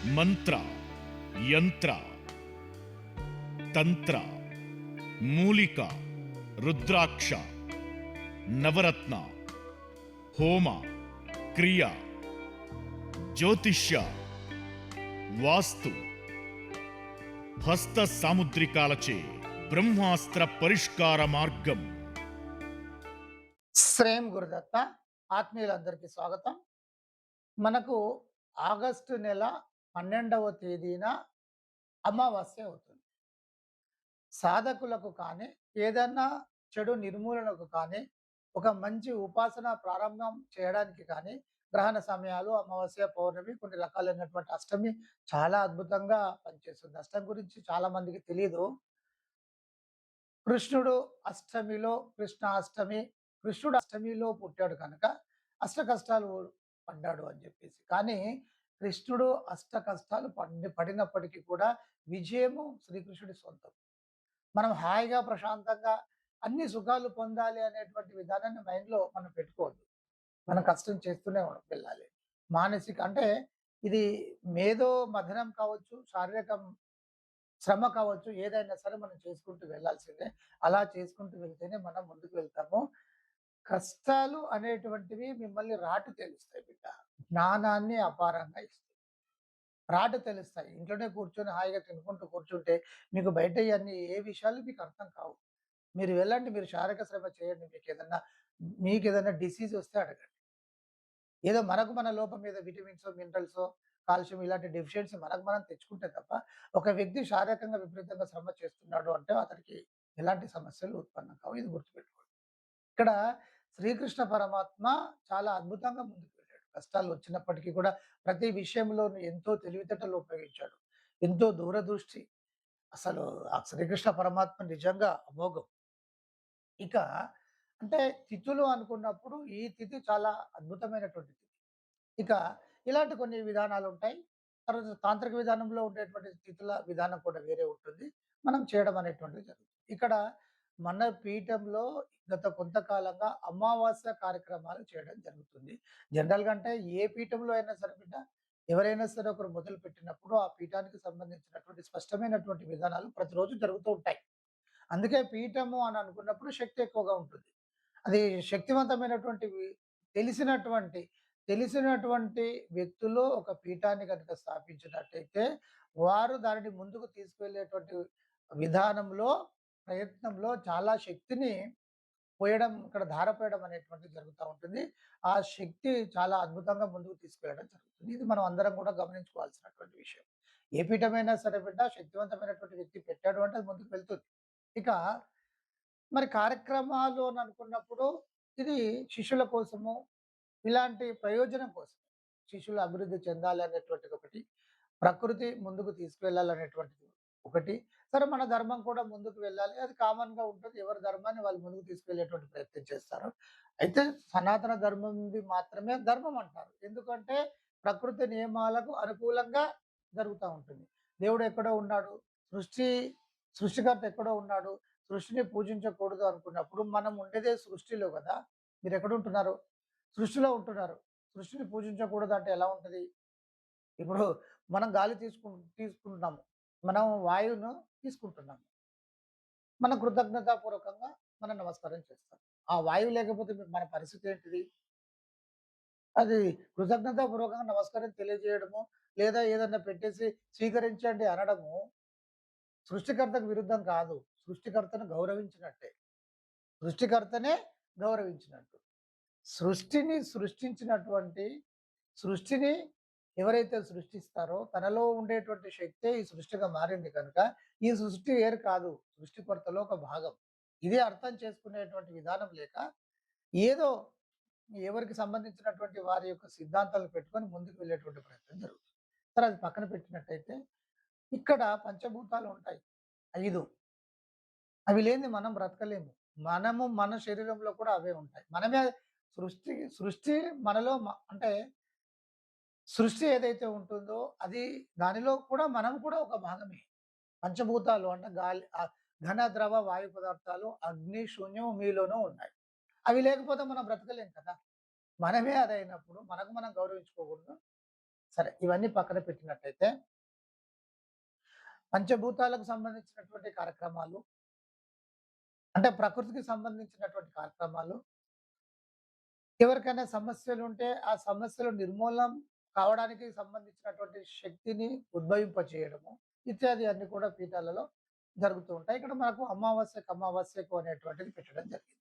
మంత్ర, యంత్ర, తంత్ర, మూలిక, రుద్రాక్ష, నవరత్న, హోమ, క్రియ, జ్యోతిష్య, వాస్తు, హస్త సాముద్రికాలచే బ్రహ్మాస్త్ర పరిష్కార మార్గం. శ్రేయం గురుదత్త. ఆత్మీయులందరికీ స్వాగతం. మనకు ఆగస్టు నెల 12వ తేదీన అమావాస్య అవుతుంది. సాధకులకు కానీ, ఏదన్నా చెడు నిర్మూలనకు కానీ, ఒక మంచి ఉపాసన ప్రారంభం చేయడానికి కానీ, గ్రహణ సమయాలు, అమావాస్య, పౌర్ణమి, కొన్ని రకాలైనటువంటి అష్టమి చాలా అద్భుతంగా పనిచేస్తుంది. అష్టమి గురించి చాలా మందికి తెలీదు. కృష్ణుడు అష్టమిలో కృష్ణాష్టమి, కృష్ణుడు అష్టమిలో పుట్టాడు కనుక అష్ట కష్టాలు పడ్డాడు అని చెప్పేసి. కానీ కృష్ణుడు అష్ట కష్టాలు పడినప్పటికీ కూడా విజయము శ్రీకృష్ణుడి సొంతం. మనం హాయిగా ప్రశాంతంగా అన్ని సుఖాలు పొందాలి అనేటువంటి విధానాన్ని మైండ్‌లో మనం పెట్టుకోవద్దు. మనం కష్టం చేస్తూనే వెళ్ళాలి. మానసిక అంటే ఇది మేధో మథనం కావచ్చు, శారీరక శ్రమ కావచ్చు, ఏదైనా సరే మనం చేసుకుంటూ వెళ్ళాల్సిందే. అలా చేసుకుంటూ వెళ్తేనే మనం ముందుకు వెళ్తాము. కష్టాలు అనేటువంటివి మిమ్మల్ని రాటు తేలుస్తాయి బిడ్డ. జ్ఞానాన్ని అపారంగా ఇస్తాయి. రాటు తెలుస్తాయి. ఇంట్లోనే కూర్చొని హాయిగా తినుకుంటూ కూర్చుంటే మీకు బయట ఇయన్నీ ఏ విషయాలు మీకు అర్థం కావు. మీరు వెళ్ళండి, మీరు శారీరక శ్రమ చేయండి. మీకేదైనా డిసీజ్ వస్తే అడగండి. ఏదో మనకు మన లోపం మీద విటమిన్సో, మినరల్సో, కాల్షియం ఇలాంటి డెఫిషియన్సీ మనకు మనం తెచ్చుకుంటే తప్ప, ఒక వ్యక్తి శారీరకంగా విపరీతంగా శ్రమ చేస్తున్నాడు అంటే అతనికి ఎలాంటి సమస్యలు ఉత్పన్నం కావు. ఇది గుర్తుపెట్టుకోండి. ఇక్కడ శ్రీకృష్ణ పరమాత్మ చాలా అద్భుతంగా ముందుకు వెళ్ళాడు. కష్టాలు వచ్చినప్పటికీ కూడా ప్రతి విషయంలోనూ ఎంతో తెలివితేటలు ఉపయోగించాడు. ఎంతో దూరదృష్టి. అసలు ఆ శ్రీకృష్ణ పరమాత్మ నిజంగా అమోఘం. ఇక అంటే తిథులు అనుకున్నప్పుడు ఈ తిథి చాలా అద్భుతమైనటువంటి తిథి. ఇక ఇలాంటి కొన్ని విధానాలుంటాయి. తర్వాత తాంత్రిక విధానంలో ఉండేటువంటి తిథుల విధానం కూడా వేరే ఉంటుంది. మనం చేయడం అనేటువంటిది జరుగుతుంది. ఇక్కడ మన పీఠంలో గత కొంతకాలంగా అమావాస్య కార్యక్రమాలు చేయడం జరుగుతుంది. జనరల్‌గా అంటే ఏ పీఠంలో అయినా సరే బిడ్డ, ఎవరైనా సరే ఒకరు మొదలుపెట్టినప్పుడు ఆ పీఠానికి సంబంధించినటువంటి స్పష్టమైనటువంటి విధానాలు ప్రతిరోజు జరుగుతూ ఉంటాయి. అందుకే పీఠము అని అనుకున్నప్పుడు శక్తి ఎక్కువగా ఉంటుంది. అది శక్తివంతమైనటువంటివి తెలిసినటువంటి తెలిసినటువంటి వ్యక్తులు ఒక పీఠాన్ని గనుక స్థాపించినట్టయితే, వారు దానిని ముందుకు తీసుకువెళ్ళేటువంటి విధానంలో, ప్రయత్నంలో చాలా శక్తిని పోయడం, ఇక్కడ ధారపోయడం అనేటువంటిది జరుగుతా ఉంటుంది. ఆ శక్తి చాలా అద్భుతంగా ముందుకు తీసుకెళ్ళడం జరుగుతుంది. ఇది మనం అందరం కూడా గమనించుకోవాల్సినటువంటి విషయం. ఏ పీఠమైనా సరే బిడ్డ, శక్తివంతమైనటువంటి వ్యక్తి పెట్టాడు అంటే అది ముందుకు వెళ్తుంది. ఇక మరి కార్యక్రమాలు అని అనుకున్నప్పుడు ఇది శిష్యుల కోసము, ఇలాంటి ప్రయోజనం కోసం. శిష్యులు అభివృద్ధి చెందాలి అనేటువంటిది ఒకటి. ప్రకృతి ముందుకు తీసుకెళ్ళాలనేటువంటిది ఒకటి. సరే మన ధర్మం కూడా ముందుకు వెళ్ళాలి. అది కామన్‌గా ఉంటుంది. ఎవరి ధర్మాన్ని వాళ్ళు ముందుకు తీసుకెళ్ళేటువంటి ప్రయత్నం చేస్తారు. అయితే సనాతన ధర్మంది మాత్రమే ధర్మం అంటారు. ఎందుకంటే ప్రకృతి నియమాలకు అనుకూలంగా జరుగుతా ఉంటుంది. దేవుడు ఎక్కడో ఉన్నాడు. సృష్టి సృష్టికర్త ఎక్కడో ఉన్నాడు. సృష్టిని పూజించకూడదు అనుకున్నప్పుడు మనం ఉండేదే సృష్టిలో గదా! మీరెక్కడుంటున్నారు? సృష్టిలో ఉంటున్నారు. సృష్టిని పూజించకూడదు అంటే ఎలా ఉంటది? ఇప్పుడు మనం గాలి తీసుకుంటున్నాము. మనం వాయువును తీసుకుంటున్నాము. మనం కృతజ్ఞతాపూర్వకంగా మనం నమస్కారం చేస్తాం. ఆ వాయువు లేకపోతే మన పరిస్థితి ఏంటిది? అది కృతజ్ఞతాపూర్వకంగా నమస్కారం తెలియజేయడము, లేదా ఏదన్నా పెట్టేసి స్వీకరించండి అనడము సృష్టికర్తకు విరుద్ధం కాదు. సృష్టికర్తను గౌరవించినట్టే. సృష్టికర్తనే గౌరవించినట్టు. సృష్టిని సృష్టించినటువంటి సృష్టిని ఎవరైతే సృష్టిస్తారో తనలో ఉండేటువంటి శక్తే ఈ సృష్టిగా మారింది కనుక, ఈ సృష్టి వేరు కాదు. సృష్టికర్తలో ఒక భాగం. ఇదే అర్థం చేసుకునేటువంటి విధానం లేక, ఏదో ఎవరికి సంబంధించినటువంటి వారి యొక్క సిద్ధాంతాలు పెట్టుకొని ముందుకు వెళ్ళేటువంటి ప్రయత్నం జరుగుతుంది. సరే అది పక్కన పెట్టినట్టయితే, ఇక్కడ పంచభూతాలు ఉంటాయి. 5. అవి లేనిది మనం బ్రతకలేము. మన శరీరంలో కూడా అవే ఉంటాయి. మనమే సృష్టి సృష్టి మనలో అంటే సృష్టి ఏదైతే ఉంటుందో అది దానిలో కూడా మనం కూడా ఒక భాగమే. పంచభూతాలు అంటే గాలి, ఘన, ద్రవ, వాయు పదార్థాలు, అగ్ని, శూన్యం మీలోనూ ఉన్నాయి. అవి లేకపోతే మనం బ్రతకలేం కదా! మనమే అదైనప్పుడు మనకు మనం గౌరవించుకోకూడదు. సరే ఇవన్నీ పక్కన పెట్టినట్టయితే పంచభూతాలకు సంబంధించినటువంటి కార్యక్రమాలు, అంటే ప్రకృతికి సంబంధించినటువంటి కార్యక్రమాలు, ఎవరికైనా సమస్యలుంటే ఆ సమస్యలు నిర్మూలనం కావడానికి సంబంధించినటువంటి శక్తిని ఉద్భవింపచేయడము, ఇత్యాది అన్నీ కూడా పీఠాలలో జరుగుతూ ఉంటాయి. ఇక్కడ మనకు అమావాస్యకు అమావాస్యకు అనేటువంటిది పెట్టడం జరిగింది.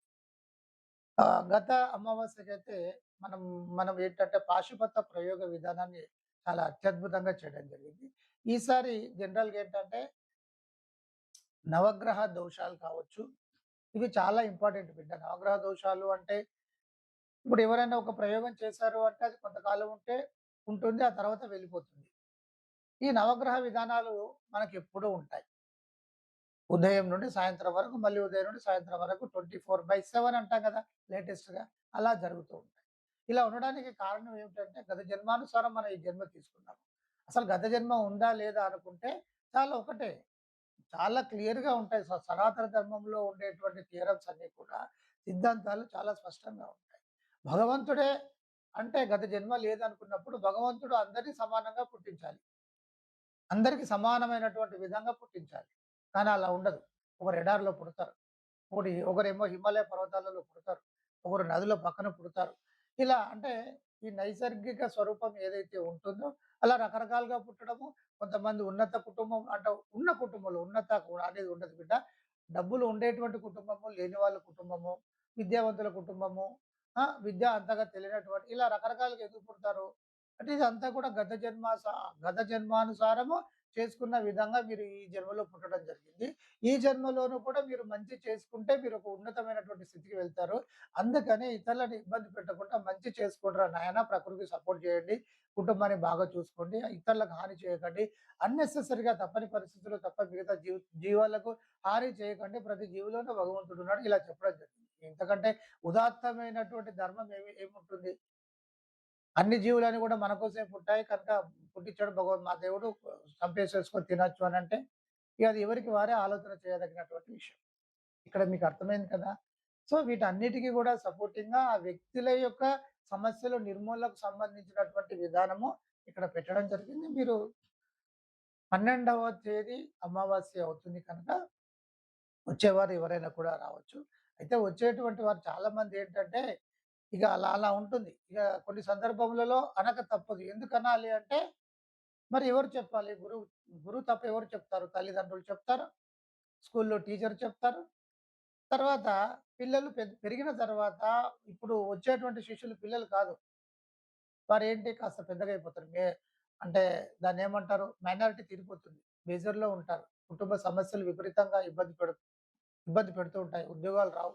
గత అమావాస్యకైతే మనం మనం ఏంటంటే పాశుపత ప్రయోగ విధానాన్ని చాలా అత్యద్భుతంగా చేయడం జరిగింది. ఈసారి జనరల్‌గా ఏంటంటే నవగ్రహ దోషాలు కావచ్చు, ఇవి చాలా ఇంపార్టెంట్ బిడ్డ. నవగ్రహ దోషాలు అంటే ఇప్పుడు ఎవరైనా ఒక ప్రయోగం చేశారు అంటే అది కొంతకాలం ఉంటే ఉంటుంది. ఆ తర్వాత వెళ్ళిపోతుంది. ఈ నవగ్రహ విధానాలు మనకెప్పుడూ ఉంటాయి. ఉదయం నుండి సాయంత్రం వరకు, మళ్ళీ ఉదయం నుండి సాయంత్రం వరకు 24/7 అంటాం కదా! లేటెస్ట్‌గా అలా జరుగుతూ ఉంటాయి. ఇలా ఉండడానికి కారణం ఏమిటంటే గత జన్మానుసారం మనం ఈ జన్మ తీసుకున్నాము. అసలు గత జన్మ ఉందా? లేదా? అనుకుంటే చాలా ఒకటే. చాలా క్లియర్‌గా ఉంటాయి. సనాతన ధర్మంలో ఉండేటువంటి థియరమ్స్ అన్నీ కూడా సిద్ధాంతాలు చాలా స్పష్టంగా ఉంటాయి. భగవంతుడే అంటే గత జన్మ లేదనుకున్నప్పుడు భగవంతుడు అందరిని సమానంగా పుట్టించాలి. అందరికి సమానమైనటువంటి విధంగా పుట్టించాలి. కానీ అలా ఉండదు. ఒకరు ఎడారిలో పుడతారు. ఒకరేమో హిమాలయ పర్వతాలలో పుడతారు. ఒకరు నదుల పక్కన పుడతారు. ఇలా అంటే ఈ నైసర్గిక స్వరూపం ఏదైతే ఉంటుందో అలా రకరకాలుగా పుట్టడము. కొంతమంది ఉన్నత కుటుంబం అంటే ఉన్న కుటుంబంలో ఉన్నత అనేది ఉండదు బిడ్డ. డబ్బులు ఉండేటువంటి కుటుంబము, లేని వాళ్ళ కుటుంబము, విద్యావంతుల కుటుంబము, విద్య అంతగా తెలియనటువంటి ఇలా రకరకాలుగా ఎందుకు పుడతారు? అంటే ఇదంతా కూడా గత జన్మానుసారము చేసుకున్న విధంగా మీరు ఈ జన్మలో పుట్టడం జరిగింది. ఈ జన్మలోనూ కూడా మీరు మంచి చేసుకుంటే మీరు ఒక ఉన్నతమైనటువంటి స్థితికి వెళ్తారు. అందుకని ఇతరులని ఇబ్బంది పెట్టకుండా మంచి చేసుకోండిరా నాయనా! ప్రకృతికి సపోర్ట్ చేయండి. కుటుంబాన్ని బాగా చూసుకోండి. ఇతరులకు హాని చేయకండి. అన్నెసెసరీగా తప్పని పరిస్థితుల్లో తప్ప మిగతా జీవాలకు హాని చేయకండి. ప్రతి జీవిలోనూ భగవంతుడున్నాడు. ఇలా చెప్పడం జరిగింది. ఇంతకంటే ఉదాత్తమైనటువంటి ధర్మం ఏముంటుంది? అన్ని జీవులని కూడా మన కోసమే పుట్టాయి కనుక పుట్టించాడు మా దేవుడు చంపేసేసుకొని తినొచ్చు అనంటే, ఇక అది ఎవరికి వారే ఆలోచన చేయదగినటువంటి విషయం. ఇక్కడ మీకు అర్థమైంది కదా! సో, వీటన్నిటికి కూడా సపోర్టింగ్‌గా ఆ వ్యక్తుల యొక్క సమస్యల నిర్మూలనకు సంబంధించినటువంటి విధానము ఇక్కడ పెట్టడం జరిగింది. మీరు 12వ తేదీ అమావాస్య అవుతుంది కనుక వచ్చేవారు ఎవరైనా కూడా రావచ్చు. అయితే వచ్చేటువంటి వారు చాలామంది ఏంటంటే ఇక అలా అలా ఉంటుంది. ఇక కొన్ని సందర్భములలో అనక తప్పదు. ఎందుకనాలి అంటే, మరి ఎవరు చెప్పాలి? గురువు తప్ప ఎవరు చెప్తారు? తల్లిదండ్రులు చెప్తారు. స్కూల్‌లో టీచర్ చెప్తారు. తర్వాత పిల్లలు పెరిగిన తర్వాత ఇప్పుడు వచ్చేటువంటి శిష్యులు పిల్లలు కాదు. వారేంటి కాస్త పెద్దగా అయిపోతారు. అంటే దాన్నేమంటారు? మైనారిటీ తీరిపోతుంది. మేజర్‌లో ఉంటారు. కుటుంబ సమస్యలు విపరీతంగా ఇబ్బంది పెడుతూ ఉంటాయి. ఉద్యోగాలు రావు.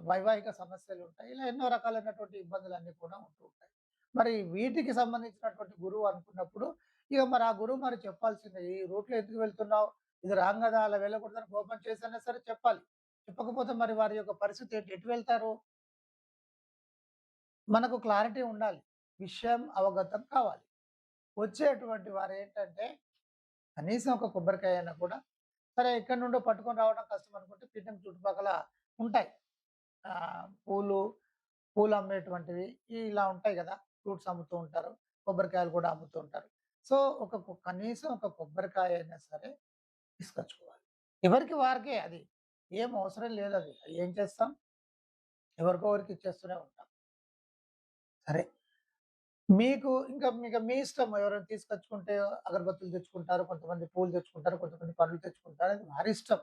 వైవాహిక సమస్యలుంటాయి. ఇలా ఎన్నో రకాలైనటువంటి ఇబ్బందులన్నీ కూడా ఉంటూ ఉంటాయి. మరి వీటికి సంబంధించినటువంటి గురువు అనుకున్నప్పుడు, ఇక మరి ఆ గురువు మరి చెప్పాల్సిందే. "ఈ రూట్‌లో ఎందుకు వెళ్తున్నావు? ఇది రాంగ్ గదా! అలా వెళ్ళకూడదని" కోపం చేసైనా సరే చెప్పాలి. చెప్పకపోతే మరి వారి యొక్క పరిస్థితి ఏంటి? ఎటు వెళ్తారు? మనకు క్లారిటీ ఉండాలి. విషయం అవగతం కావాలి. వచ్చేటువంటి వారేంటంటే, కనీసం ఒక కొబ్బరికాయ అయినా కూడా సరే ఎక్కడి నుండో పట్టుకొని రావడం కష్టం అనుకుంటే పీఠం చుట్టుపక్కల ఉంటాయి. పూలు, పూలు అమ్మేటువంటివి ఇలా ఉంటాయి గదా! ఫ్రూట్స్ అమ్ముతూ ఉంటారు. కొబ్బరికాయలు కూడా అమ్ముతూ ఉంటారు. సో, కనీసం ఒక కొబ్బరికాయ అయినా సరే తీసుకొచ్చుకోవాలి. ఎవరికి వారికే అది. ఏం అవసరం లేదది. ఏం చేస్తాం? ఎవరికో ఒకరికి ఇచ్చేస్తూనే ఉంటాం. సరే. ఇంకా మీ ఇష్టం ఎవరైనా తీసుకొచ్చుకుంటే అగరబత్తులు తెచ్చుకుంటారు. కొంతమంది పూలు తెచ్చుకుంటారు. కొంతమంది పండ్లు తెచ్చుకుంటారు. అది వారి ఇష్టం.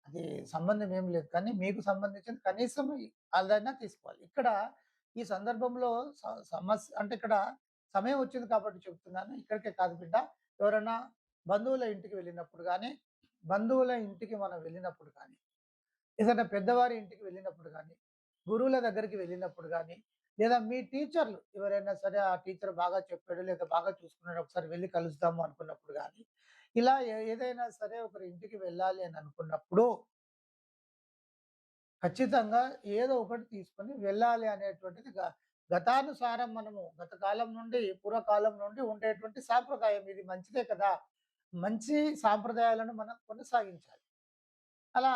అది సంబంధం ఏం లేదు. కానీ మీకు సంబంధించింది కనీసం అదైనా తీసుకోవాలి. ఇక్కడ ఈ సందర్భంలో స సమస్య అంటే ఇక్కడ సమయం వచ్చింది కాబట్టి చెప్తున్నాను. ఇక్కడికే కాదు బిడ్డ. ఎవరైనా బంధువుల ఇంటికి వెళ్ళినప్పుడు గానీ, బంధువుల ఇంటికి మనం వెళ్ళినప్పుడు కానీ, ఏదైనా పెద్దవారి ఇంటికి వెళ్ళినప్పుడు గానీ, గురువుల దగ్గరికి వెళ్ళినప్పుడు గానీ, లేదా మీ టీచర్లు ఎవరైనా సరే ఆ టీచర్ బాగా చెప్పాడు లేదా బాగా చూసుకున్నాడు ఒకసారి వెళ్లి కలుద్దాము అనుకున్నప్పుడు గానీ, ఇలా ఏదైనా సరే ఒకరి ఇంటికి వెళ్ళాలి అని అనుకున్నప్పుడు ఖచ్చితంగా ఏదో ఒకటి తీసుకొని వెళ్ళాలి అనేటువంటిది గతానుసారం మనము గత కాలం నుండి, పూర్వకాలం నుండి ఉండేటువంటి సాంప్రదాయం. ఇది మంచిదే కదా! మంచి సాంప్రదాయాలను మనం కొనసాగించాలి. అలా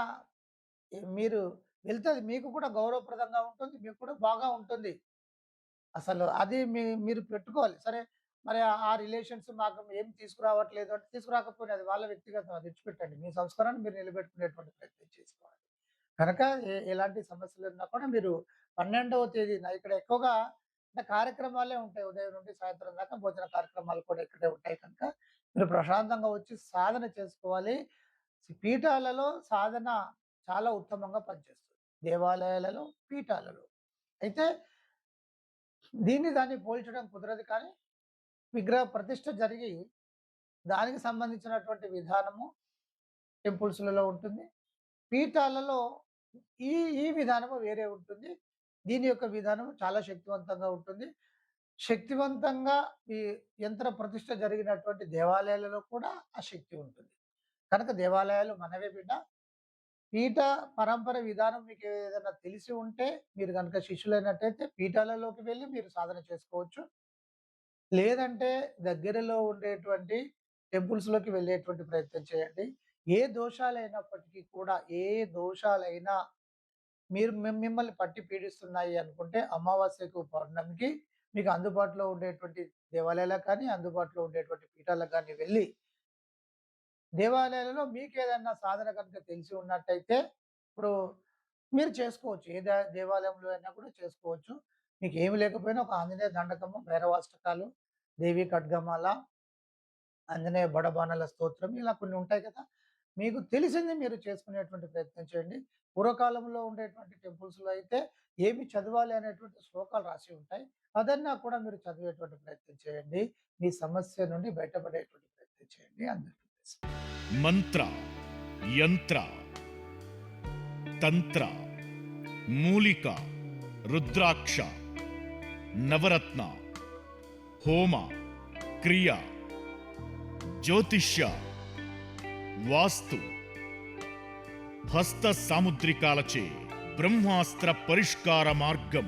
మీరు వెళ్తే అది మీకు కూడా గౌరవప్రదంగా ఉంటుంది. మీకు కూడా బాగా ఉంటుంది. అసలు అది మీరు పెట్టుకోవాలి. సరే మరి ఆ రిలేషన్స్ మాకు ఏం తీసుకురావట్లేదు అంటే తీసుకురాకపోయినా అది వాళ్ళ వ్యక్తిగతం. అది విడిచిపెట్టండి. మీ సంస్కారాన్ని మీరు నిలబెట్టుకునేటువంటి ప్రయత్నం చేసుకోవాలి. కనుక ఎలాంటి సమస్యలున్నా కూడా మీరు 12వ తేదీన ఇక్కడ ఎక్కువగా అంటే కార్యక్రమాలే ఉంటాయి. ఉదయం నుండి సాయంత్రం దాకా భోజన కార్యక్రమాలు కూడా ఇక్కడే ఉంటాయి కనుక మీరు ప్రశాంతంగా వచ్చి సాధన చేసుకోవాలి. పీఠాలలో సాధన చాలా ఉత్తమంగా పనిచేస్తుంది. దేవాలయాలలో, పీఠాలలో. అయితే దాన్ని పోల్చడం కుదరదు కానీ విగ్రహ ప్రతిష్ఠ జరిగి దానికి సంబంధించినటువంటి విధానము టెంపుల్స్‌లలో ఉంటుంది. పీఠాలలో ఈ ఈ విధానము వేరే ఉంటుంది. దీని యొక్క విధానం చాలా శక్తివంతంగా ఉంటుంది. శక్తివంతంగా ఈ యంత్ర ప్రతిష్ఠ జరిగినటువంటి దేవాలయాలలో కూడా ఆ శక్తి ఉంటుంది. కనుక దేవాలయాలు మనవే బిడ్డ. పీఠ పరంపర విధానం మీకు ఏదైనా తెలిసి ఉంటే మీరు గనుక శిష్యులైనట్టయితే పీఠాలలోకి వెళ్లి మీరు సాధన చేసుకోవచ్చు. లేదంటే దగ్గరలో ఉండేటువంటి టెంపుల్స్‌లోకి వెళ్ళేటువంటి ప్రయత్నం చేయండి. ఏ దోషాలైనప్పటికీ కూడా ఏ దోషాలైనా మీరు మిమ్మల్ని పట్టి పీడిస్తున్నాయి అనుకుంటే అమావాస్యకు, పౌర్ణమికి మీకు అందుబాటులో ఉండేటువంటి దేవాలయాలకు కానీ, అందుబాటులో ఉండేటువంటి పీఠాలకు గాని వెళ్ళి, దేవాలయాలలో మీకేదన్నా సాధన కనుక తెలిసి ఉన్నట్టయితే, ఇప్పుడు మీరు చేసుకోవచ్చు. ఏ దేవాలయంలో అయినా కూడా చేసుకోవచ్చు. మీకేమి లేకపోయినా ఒక ఆంజనేయ దండకము, భైరవాష్టకాలు, దేవి ఖడ్గమాల, ఆంజనేయ బడబానల స్తోత్రం ఇలా కొన్ని ఉంటాయి కదా! మీకు తెలిసింది మీరు చేసుకునేటువంటి ప్రయత్నం చేయండి. పూర్వకాలంలో ఉండేటువంటి టెంపుల్స్‌లో అయితే ఏమి చదవాలి అనేటువంటి శ్లోకాలు రాసి ఉంటాయి. అదన్నా కూడా మీరు చదివేటువంటి ప్రయత్నం చేయండి. మీ సమస్య నుండి బయటపడేటువంటి ప్రయత్నం చేయండి. అందరికీ బెస్ట్. మంత్ర, యంత్ర, తంత్ర, మూలిక, రుద్రాక్ష, నవరత్న, హోమ, క్రియ, జ్యోతిష్య, వాస్తు, హస్త సాముద్రికాలచే బ్రహ్మాస్త్ర పరిష్కార మార్గం